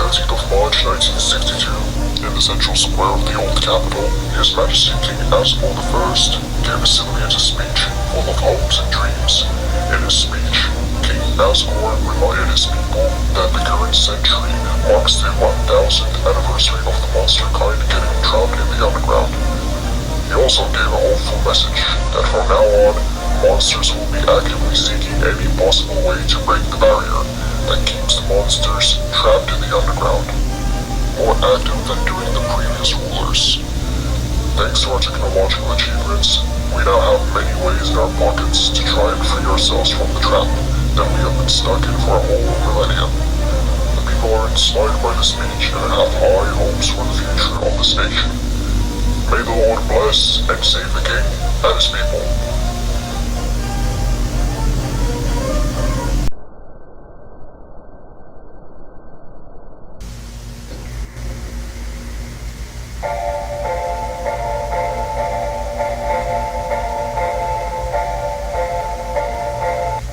13th of March 1962, in the central square of the old capital, His Majesty King Asgore I gave his civilians a speech full of hopes and dreams. In his speech, King Asgore reminded his people that the current century marks the 1000th anniversary of the monster kind getting trapped in the underground. He also gave a hopeful message that from now on, monsters will be actively seeking any possible way to break the barrier that keeps the monsters trapped in the underground, more active than during the previous rulers. Thanks to our technological achievements, we now have many ways in our pockets to try and free ourselves from the trap that we have been stuck in for a whole millennium. The people are inspired by the speech and have high hopes for the future of this nation. May the Lord bless and save the King and his people.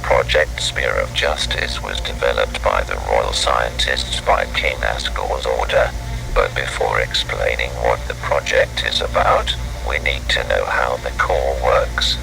Project Spear of Justice was developed by the royal scientists by King Asgore's order, but before explaining what the project is about, we need to know how the core works.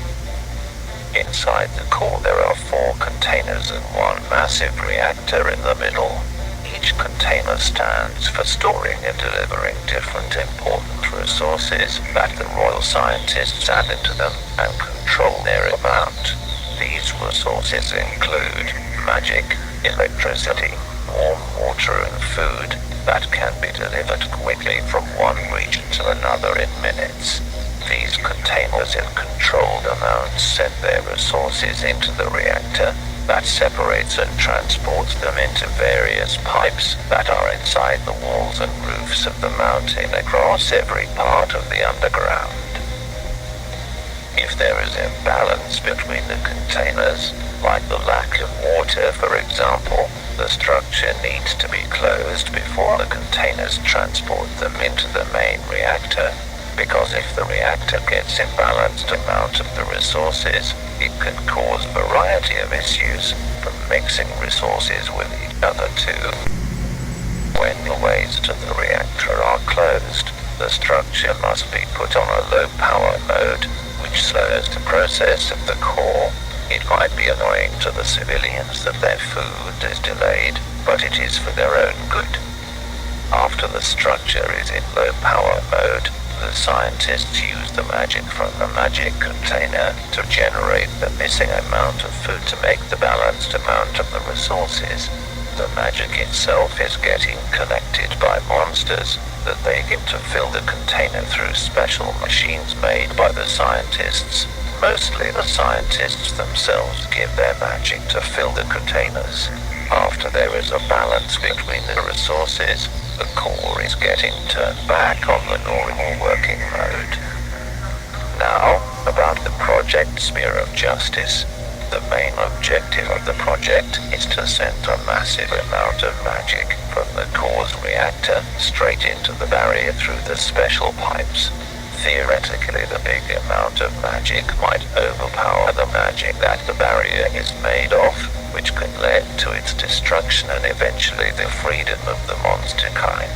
Inside the core there are 4 containers and 1 massive reactor in the middle. Each container stands for storing and delivering different important resources that the royal scientists add into them and control their amount. These resources include magic, electricity, warm water and food that can be delivered quickly from one region to another in minutes. These containers in controlled amounts send their resources into the reactor that separates and transports them into various pipes that are inside the walls and roofs of the mountain across every part of the underground. If there is imbalance between the containers, like the lack of water for example, the structure needs to be closed before the containers transport them into the main reactor, because if the reactor gets imbalanced amount of the resources, it can cause a variety of issues, from mixing resources with each other to when the ways to the reactor are closed, the structure must be put on a low power mode, which slows the process of the core. It might be annoying to the civilians that their food is delayed, but it is for their own good. After the structure is in low power mode, the scientists use the magic from the magic container to generate the missing amount of food to make the balanced amount of the resources. The magic itself is getting connected by monsters that they get to fill the container through special machines made by the scientists. Mostly the scientists themselves give their magic to fill the containers. After there is a balance between the resources, the core is getting turned back on the normal working mode. Now, about the Project Spear of Justice. The main objective of the project is to send a massive amount of magic from the core's reactor straight into the barrier through the special pipes. Theoretically, the big amount of magic might overpower the magic that the barrier is made of, which can lead to its destruction and eventually the freedom of the monster kind.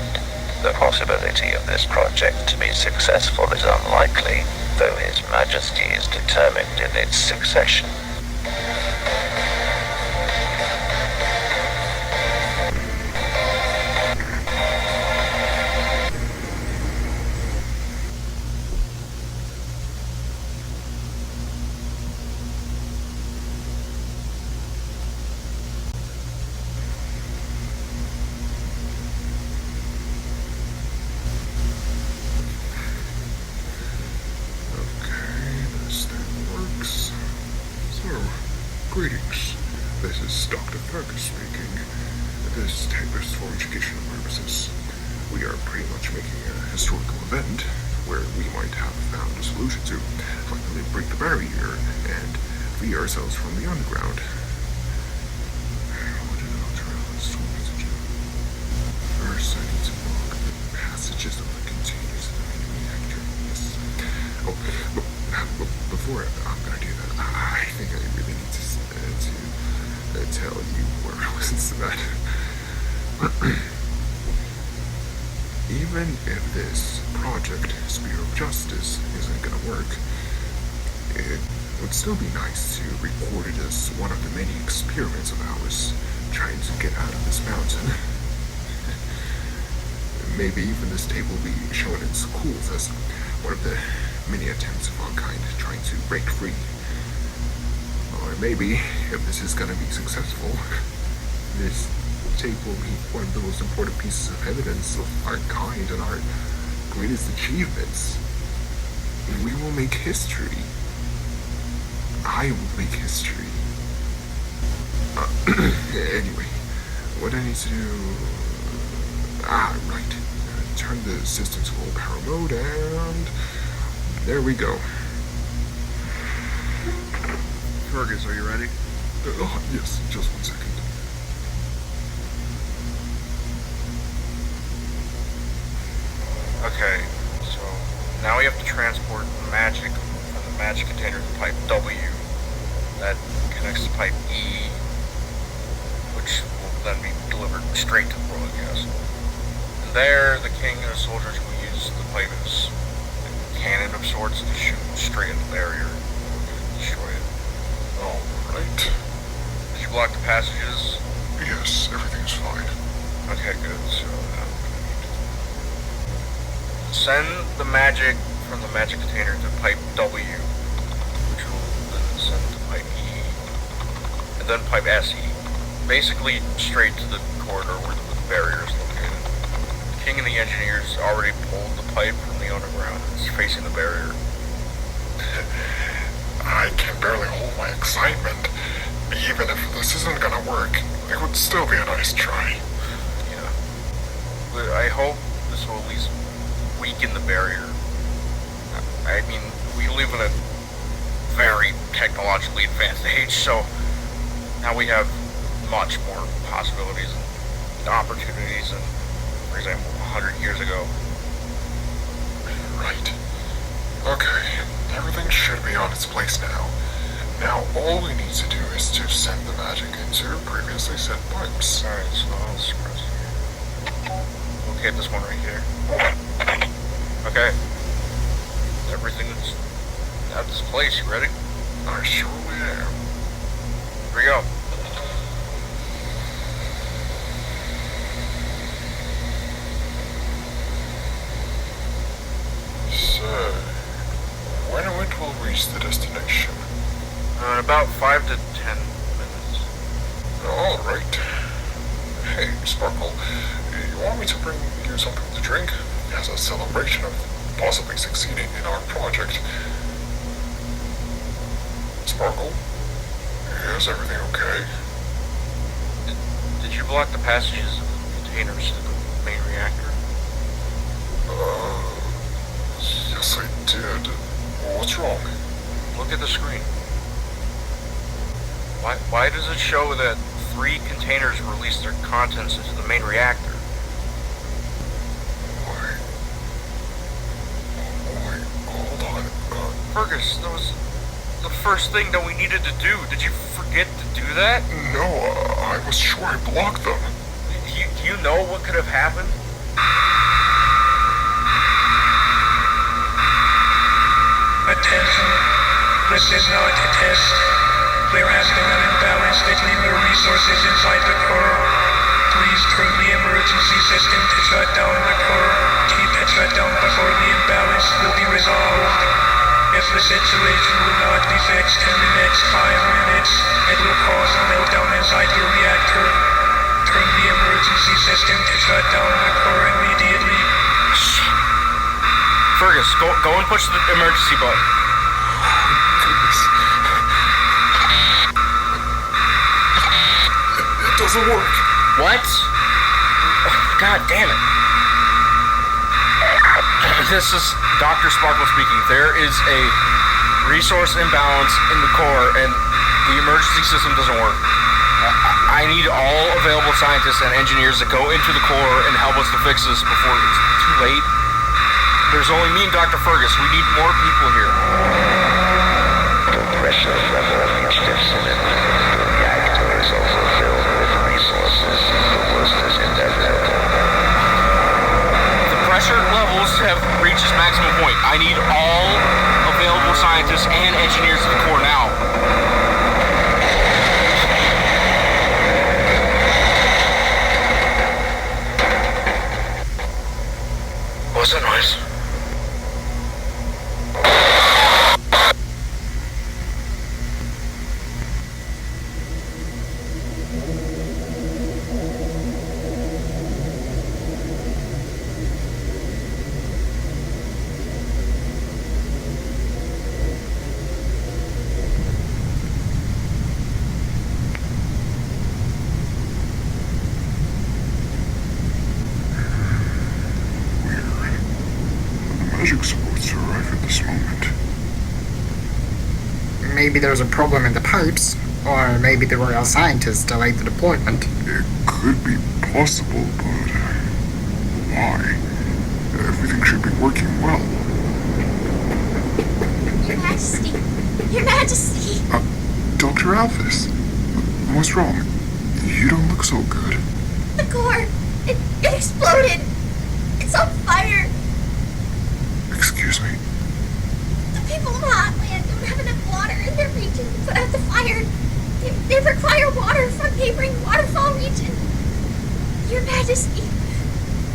The possibility of this project to be successful is unlikely, though His Majesty is determined in its succession. Greetings. This is Dr. Fergus speaking. This tape is for educational purposes. We are pretty much making a historical event where we might have found a solution to finally break the barrier and free ourselves from the underground. What did Undertale store message? First, I need to log the passages of the containers in the main reactor. Yes. Oh, but before I'm gonna do that, I think I really need to tell you where I was instead. even if this project, Spear of Justice, isn't gonna work, it would still be nice to record it as one of the many experiments of ours trying to get out of this mountain. Maybe even this tape will be shown in schools as one of the many attempts of our kind trying to break free. Or maybe, if this is gonna be successful, this tape will be one of the most important pieces of evidence of our kind and our greatest achievements. We will make history. I will make history. Anyway, what I need to do... right. Turn the system to low power mode, and there we go. Fergus, are you ready? Yes, just 1 second. Okay, so now we have to transport magic from the magic container to pipe W. That connects to pipe E, which will then be delivered straight to the royal castle. And there, the king and his soldiers will use the pipe as a cannon of sorts to shoot straight at the barrier and destroy it. Alright. Did you block the passages? Yes, everything's fine. Okay, good. So now send the magic from the magic container to pipe W, which will then send to pipe E, and then pipe SE. Basically straight to the corridor where the barrier is located. The king and the engineers already pulled the pipe from the underground. It's facing the barrier. I can barely hold my excitement. Even if this isn't gonna work, it would still be a nice try. Yeah. But I hope this will at least weaken the barrier. I mean, we live in a very technologically advanced age, so now we have much more possibilities and opportunities than, for example, 100 years ago. Right. Okay, everything should be on its place now. Now all we need to do is to send the magic into previously set pipes. Alright, so I'll scratch here. Locate this one right here. Okay. Everything is at this place. You ready? I surely am. Here we go. So, when it will reach the destination? In about 5 to 10 minutes. Alright. Hey, Sparkle, you want me to bring you something to drink? As a celebration of possibly succeeding in our project. Sparkle? Is everything okay? Did you block the passages of the containers to the main reactor? Yes I did. What's wrong? Look at the screen. Why does it show that 3 containers released their contents into the main reactor? Hold on. Fergus, that was the first thing that we needed to do. Did you forget to do that? No, I was sure I blocked them. Do you know what could have happened? Attention. This is not a test. There has been an imbalance between the resources inside the core. Please turn the emergency system to shut down the core. Keep it shut down before the imbalance will be resolved. If the situation will not be fixed in the next 5 minutes, it will cause a meltdown inside your reactor. Turn the emergency system to shut down the core immediately. Fergus, go and push the emergency button. Goodness. It doesn't work. What? God damn it. This is Dr. Sparkle speaking. There is a resource imbalance in the core, and the emergency system doesn't work. I need all available scientists and engineers to go into the core and help us to fix this before it's too late. There's only me and Dr. Fergus. We need more people here. The pressure level shifts in it. The reactor is overfilled with resources. The worst is inevitable. The maybe there's a problem in the pipes, or maybe the royal scientists delayed the deployment. It could be possible, but why? Everything should be working well. Your Majesty! Your Majesty! Dr. Alphys, what's wrong? You don't look so good. The core! It exploded! It's on fire! Excuse me? The people of Hotland don't have enough water in their region to put out the fire. They require water from neighboring waterfall region. Your Majesty,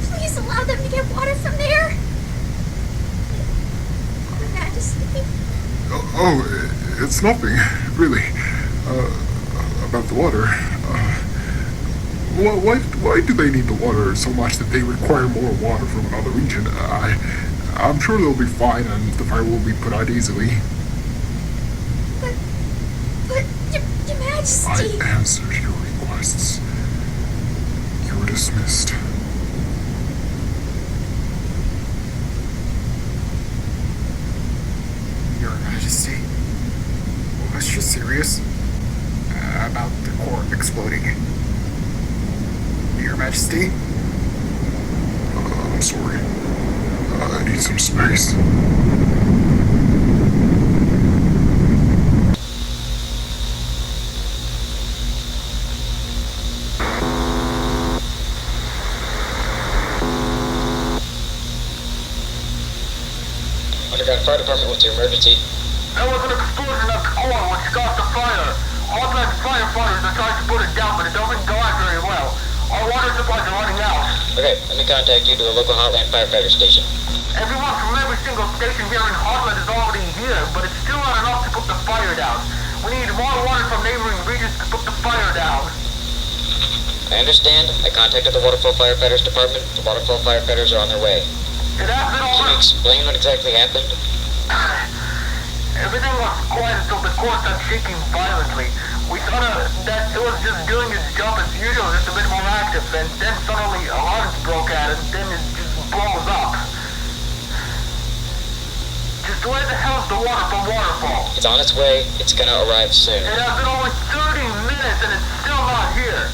please allow them to get water from there. Your Majesty. Oh, it's nothing, really. About the water. Why do they need the water so much that they require more water from another region? I'm sure they'll be fine and the fire will be put out easily. But, Your Majesty. I answered your requests. You're dismissed. Your Majesty, was she serious about the core exploding? Your Majesty? I'm sorry. I need some space. Underground Fire Department, what's your emergency? There was an explosion of core which caused the fire. Hotland firefighters are trying to put it down, but it doesn't go out very well. Our water supplies are running out. Okay, let me contact you to the local Hotland Firefighter station. Everyone from every single station here in Hotland is already here, but it's still not enough to put the fire down. We need more water from neighboring regions to put the fire down. I understand. I contacted the Waterfall Firefighters Department. The Waterfall Firefighters are on their way. It has been Can over. you explain what exactly happened? Everything was quiet until the core started shaking violently. We thought that it was just doing its job as usual, just a bit more active, and then suddenly alarms broke out, and then it just blows up. Just where the hell is the water from Waterfall? It's on its way. It's gonna arrive soon. It has been over 30 minutes and it's still not here.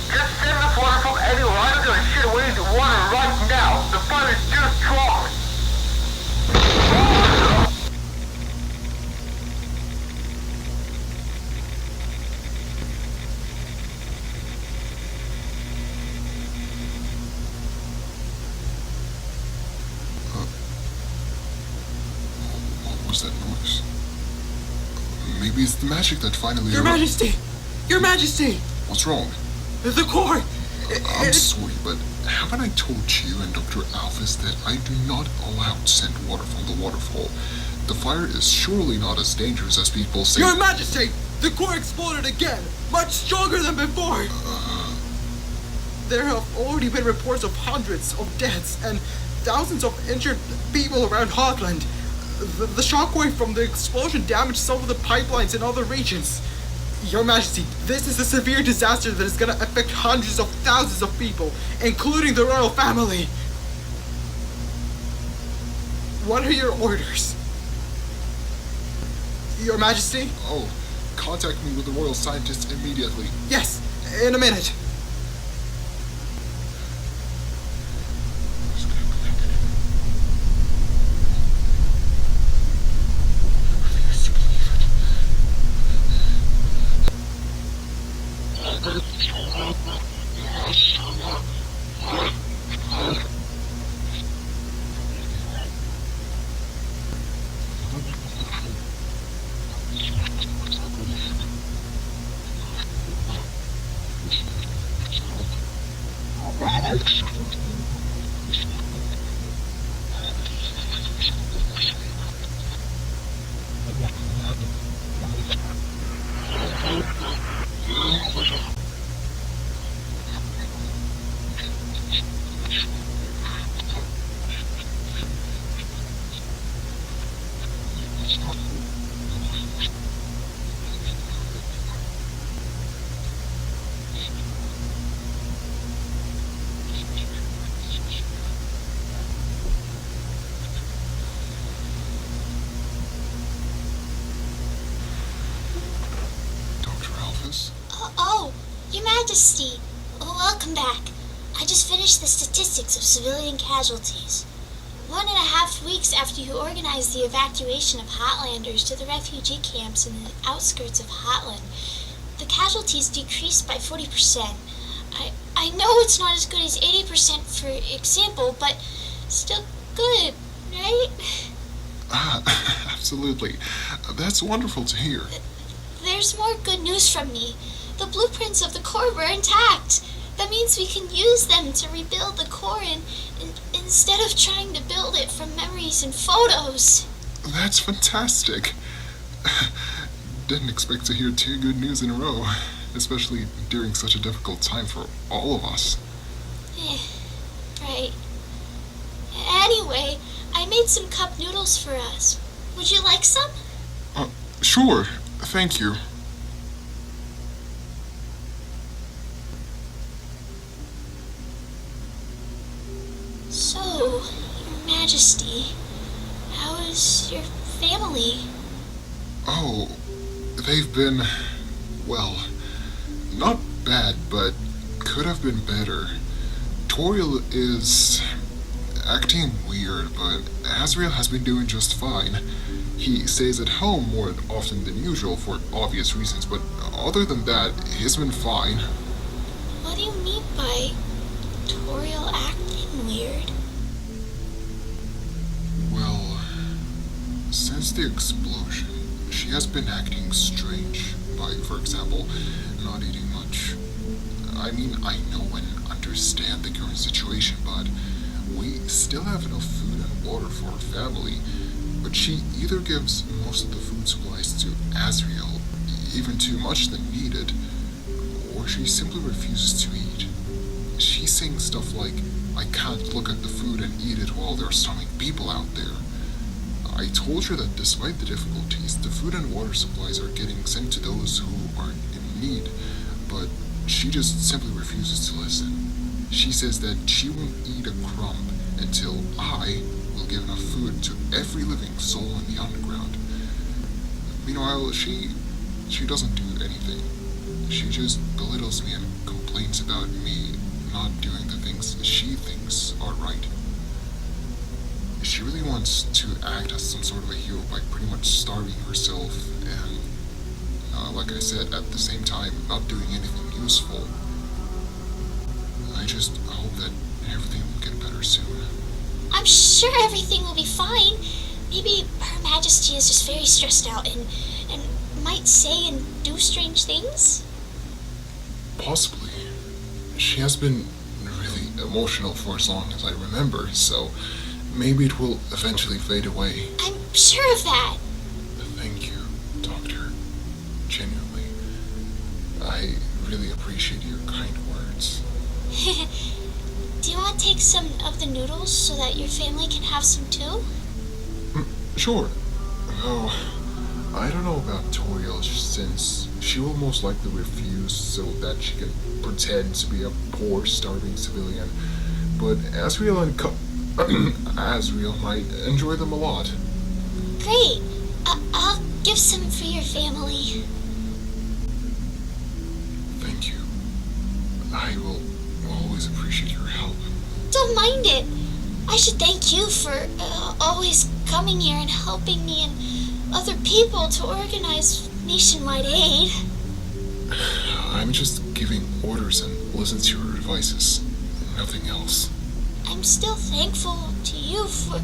Just send us water from anywhere. I don't give a shit. We need water right now. The fire is too strong. What was that noise? Maybe it's the magic that finally... Your Majesty! Your Majesty! What's wrong? The core! I'm sorry, but haven't I told you and Dr. Alphys that I do not allow sent water from the waterfall? The fire is surely not as dangerous as people say. Your Majesty! The core exploded again! Much stronger than before! There have already been reports of hundreds of deaths and thousands of injured people around Hotland. The shockwave from the explosion damaged some of the pipelines in other regions. Your Majesty, this is a severe disaster that is going to affect hundreds of thousands of people, including the royal family. What are your orders? Your Majesty? Oh, contact me with the royal scientists immediately. Yes, in a minute. Majesty, welcome back. I just finished the statistics of civilian casualties. 1.5 weeks after you organized the evacuation of Hotlanders to the refugee camps in the outskirts of Hotland, the casualties decreased by 40%. I know it's not as good as 80%, for example, but still good, right? Absolutely. That's wonderful to hear. There's more good news from me. The blueprints of the core were intact. That means we can use them to rebuild the core instead of trying to build it from memories and photos. That's fantastic. Didn't expect to hear 2 good news in a row, especially during such a difficult time for all of us. Right. Anyway, I made some cup noodles for us. Would you like some? Sure. Thank you. So, Your Majesty, how is your family? Oh, they've been, well, not bad, but could have been better. Toriel is acting weird, but Azrael has been doing just fine. He stays at home more often than usual for obvious reasons, but other than that, he's been fine. What do you mean by Toriel acting weird? Well, since the explosion, she has been acting strange by, for example, not eating much. I mean, I know and understand the current situation, but we still have enough food and water for our family. But she either gives most of the food supplies to Azrael, even too much than needed, or she simply refuses to eat. She's saying stuff like, I can't look at the food and eat it while there are starving people out there. I told her that despite the difficulties, the food and water supplies are getting sent to those who aren't in need, but she just simply refuses to listen. She says that she won't eat a crumb until I will give enough food to every living soul in the underground. Meanwhile, she doesn't do anything. She just belittles me and complains about me not doing the things she thinks are right. She really wants to act as some sort of a hero by pretty much starving herself and, like I said, at the same time, not doing anything useful. I just hope that everything will get better soon. I'm sure everything will be fine. Maybe Her Majesty is just very stressed out and might say and do strange things? Possibly. She has been really emotional for as long as I remember, so maybe it will eventually fade away. I'm sure of that. Thank you, Doctor. Genuinely. I really appreciate your kind words. Do you want to take some of the noodles so that your family can have some too? Sure. Though, I don't know about Toriel since she will most likely refuse so that she can pretend to be a poor, starving civilian. But Azrael and Azrael might enjoy them a lot. Great. I'll give some for your family. Thank you. I will always appreciate your help. Don't mind it. I should thank you for always coming here and helping me and other people to organize nationwide aid. I'm just giving orders and listen to your advices. Nothing else. I'm still thankful to you for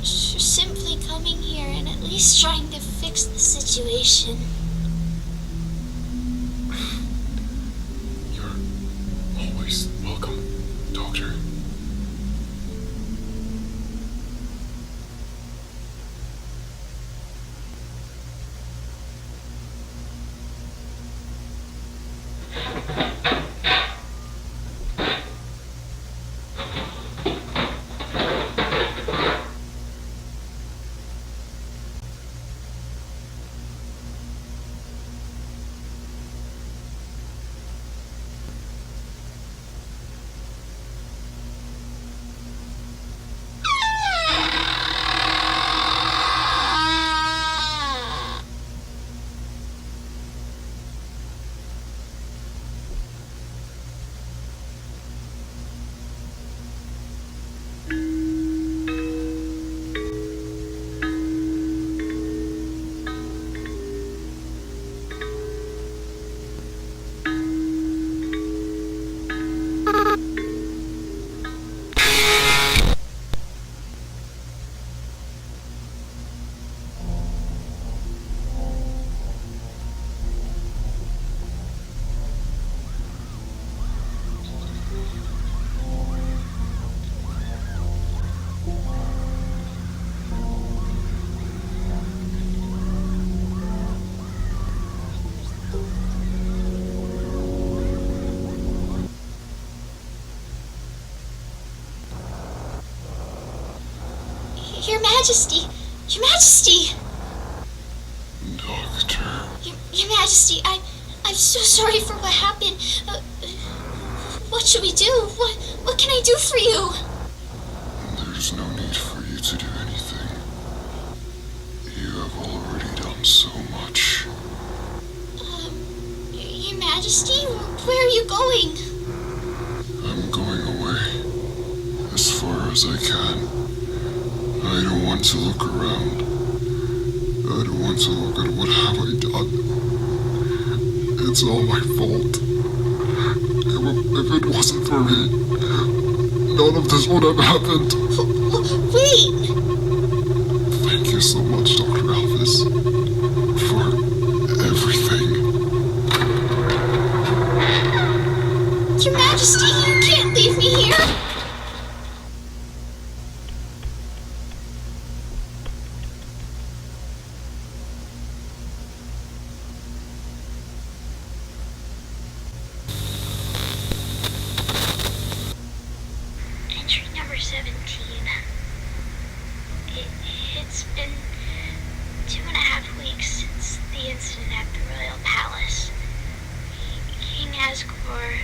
simply coming here and at least trying to fix the situation. You're always welcome, Doctor. Your Majesty! Your Majesty! Doctor. Your Majesty, I'm so sorry for what happened. What should we do? What can I do for you? There's no need for you to do anything. You have already done so much. Your Majesty, where are you going? I'm going away. As far as I can. I don't want to look around. I don't want to look at what have I done. It's all my fault. If it wasn't for me, none of this would have happened. Wait! Thank you so much, Dr. Alvis, for everything. Your Majesty, you can't leave me here! Entry number 17. It's been 2.5 weeks since the incident at the Royal Palace. King Asgore,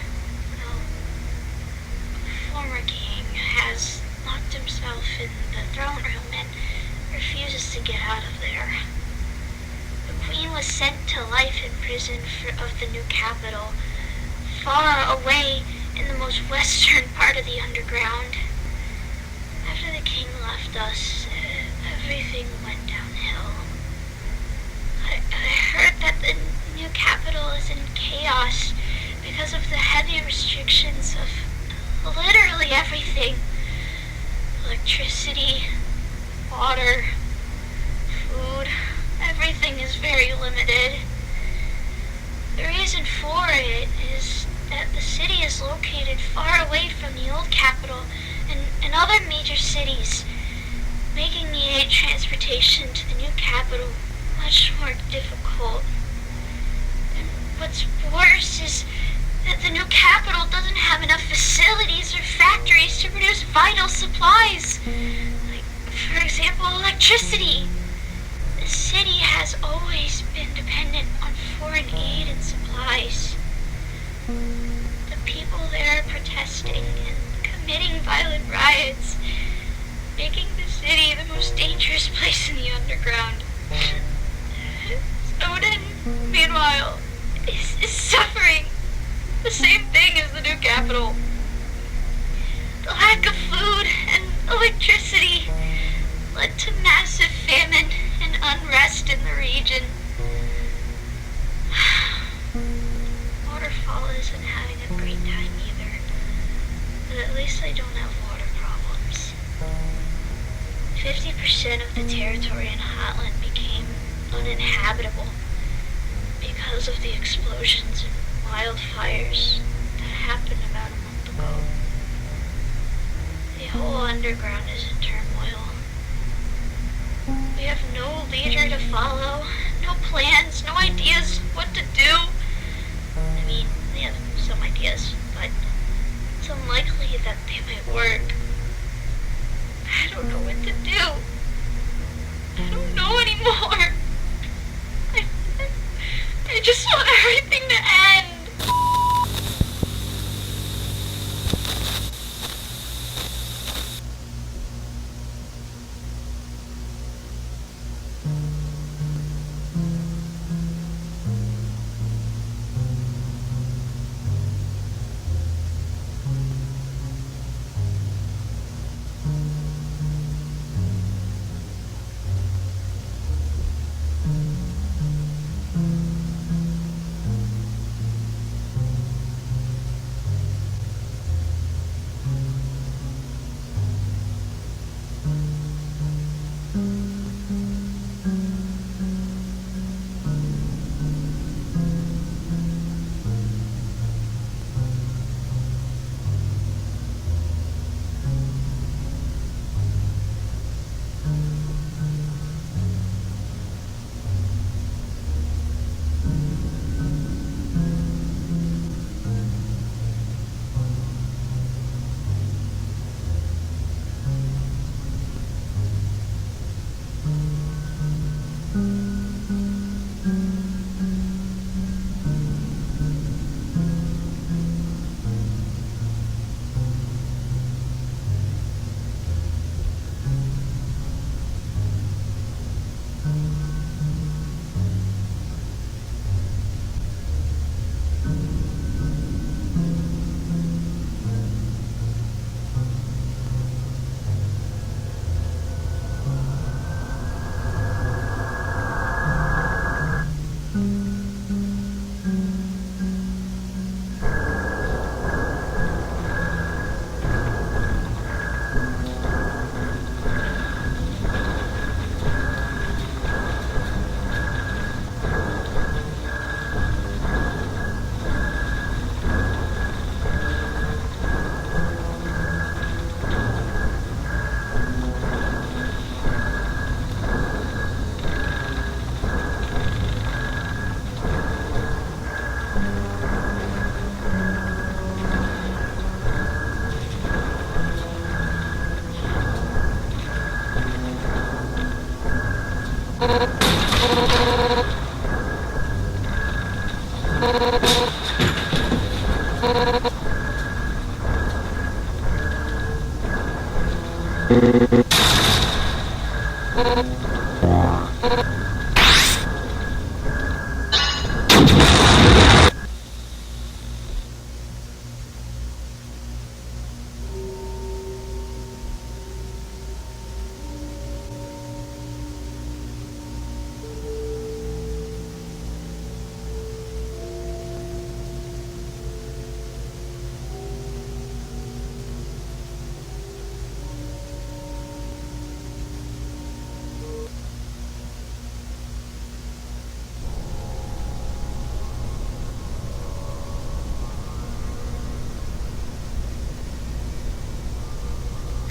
former king, has locked himself in the throne room and refuses to get out of there. The queen was sent to life in prison of the new capital, far away in the most western part of the underground. After the king left us, everything went downhill. I heard that the new capital is in chaos because of the heavy restrictions of literally everything. Electricity, water, food, everything is very limited. The reason for it is that the city is located far away from the old capital and other major cities, making the aid transportation to the new capital much more difficult. And what's worse is that the new capital doesn't have enough facilities or factories to produce vital supplies. Like, for example, electricity. The city has always been dependent on foreign aid and supplies. The people there are protesting and committing violent riots, making the city the most dangerous place in the underground. Snowden, meanwhile, is suffering the same thing as the new capital. The lack of food and electricity led to massive famine and unrest in the region. Waterfall isn't having a great time either, but at least they don't have water problems. 50% of the territory in Hotland became uninhabitable because of the explosions and wildfires that happened about a month ago. The whole underground is in turmoil. We have no leader to follow, no plans, no ideas what to do. I mean, we have some ideas, but it's unlikely that they might work. I don't know what to do. I don't know anymore. I just want everything to end.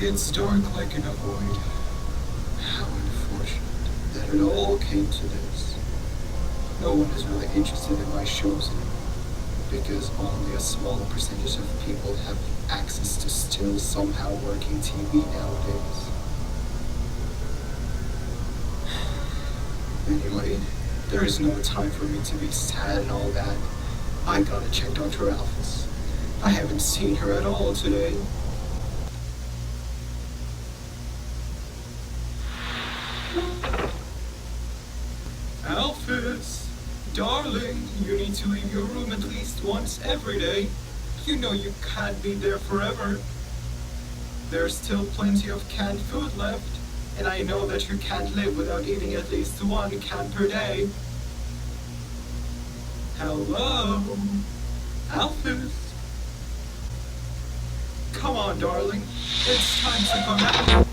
It's dark like in a void. How unfortunate that it all came to this. No one is really interested in my shows anymore, because only a small percentage of people have access to still somehow working TV nowadays. Anyway, there is no time for me to be sad and all that. I gotta check Dr. Alphys. I haven't seen her at all today. Alphys, darling, you need to leave your room at least once every day. You know you can't be there forever. There's still plenty of canned food left, and I know that you can't live without eating at least one can per day. Hello? Alphys? Come on, darling. It's time to come out.